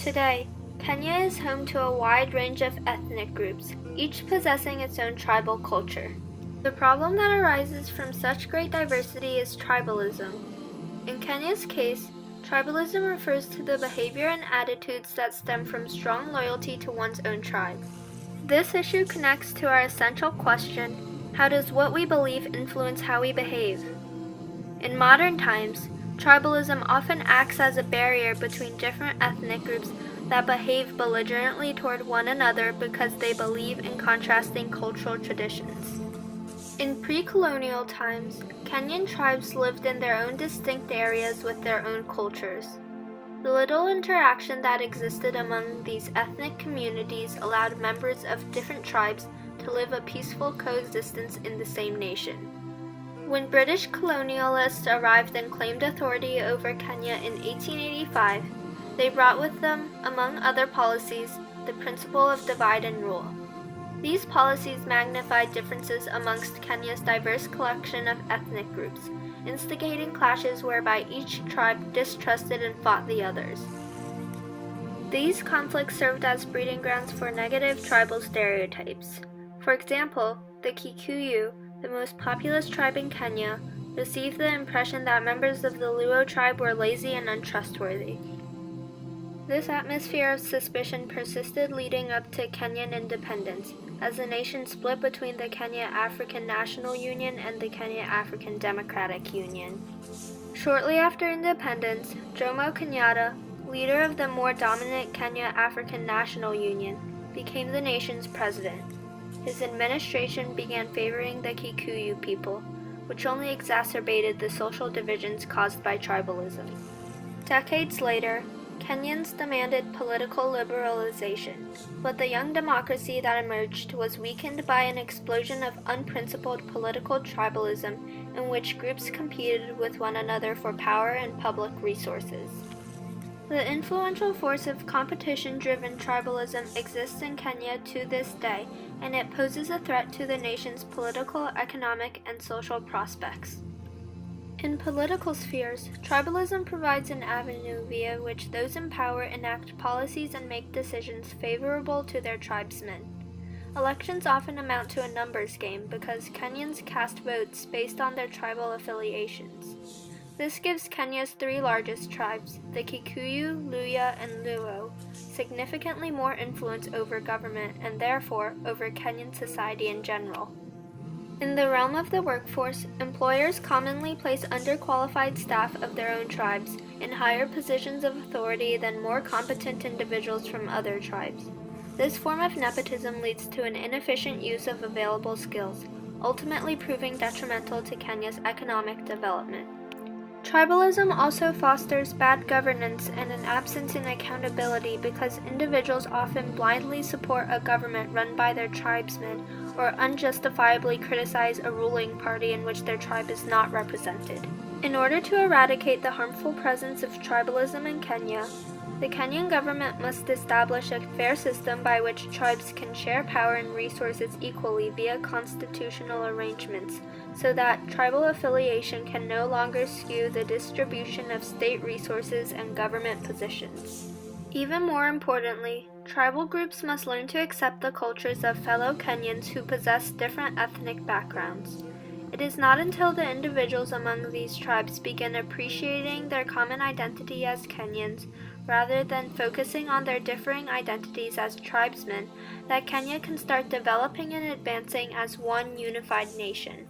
Today, Kenya is home to a wide range of ethnic groups, each possessing its own tribal culture. The problem that arises from such great diversity is tribalism. In Kenya's case, tribalism refers to the behavior and attitudes that stem from strong loyalty to one's own tribe. This issue connects to our essential question: how does what we believe influence how we behave? In modern times, tribalism often acts as a barrier between different ethnic groups that behave belligerently toward one another because they believe in contrasting cultural traditions. In pre-colonial times, Kenyan tribes lived in their own distinct areas with their own cultures. The little interaction that existed among these ethnic communities allowed members of different tribes to live a peaceful coexistence in the same nation. When British colonialists arrived and claimed authority over Kenya in 1885, they brought with them, among other policies, the principle of divide and rule. These policies magnified differences amongst Kenya's diverse collection of ethnic groups, instigating clashes whereby each tribe distrusted and fought the others. These conflicts served as breeding grounds for negative tribal stereotypes. For example, the Kikuyu, the most populous tribe in Kenya, received the impression that members of the Luo tribe were lazy and untrustworthy. This atmosphere of suspicion persisted leading up to Kenyan independence, as the nation split between the Kenya African National Union and the Kenya African Democratic Union. Shortly after independence, Jomo Kenyatta, leader of the more dominant Kenya African National Union, became the nation's president. His administration began favoring the Kikuyu people, which only exacerbated the social divisions caused by tribalism. Decades later, Kenyans demanded political liberalization, but the young democracy that emerged was weakened by an explosion of unprincipled political tribalism in which groups competed with one another for power and public resources. The influential force of competition-driven tribalism exists in Kenya to this day, and it poses a threat to the nation's political, economic, and social prospects. In political spheres, tribalism provides an avenue via which those in power enact policies and make decisions favorable to their tribesmen. Elections often amount to a numbers game because Kenyans cast votes based on their tribal affiliations. This gives Kenya's three largest tribes, the Kikuyu, Luhya, and Luo, significantly more influence over government and therefore over Kenyan society in general. In the realm of the workforce, employers commonly place underqualified staff of their own tribes in higher positions of authority than more competent individuals from other tribes. This form of nepotism leads to an inefficient use of available skills, ultimately proving detrimental to Kenya's economic development. Tribalism also fosters bad governance and an absence in accountability because individuals often blindly support a government run by their tribesmen or unjustifiably criticize a ruling party in which their tribe is not represented. In order to eradicate the harmful presence of tribalism in Kenya, the Kenyan government must establish a fair system by which tribes can share power and resources equally via constitutional arrangements, so that tribal affiliation can no longer skew the distribution of state resources and government positions. Even more importantly, tribal groups must learn to accept the cultures of fellow Kenyans who possess different ethnic backgrounds. It is not until the individuals among these tribes begin appreciating their common identity as Kenyans, rather than focusing on their differing identities as tribesmen, that Kenya can start developing and advancing as one unified nation.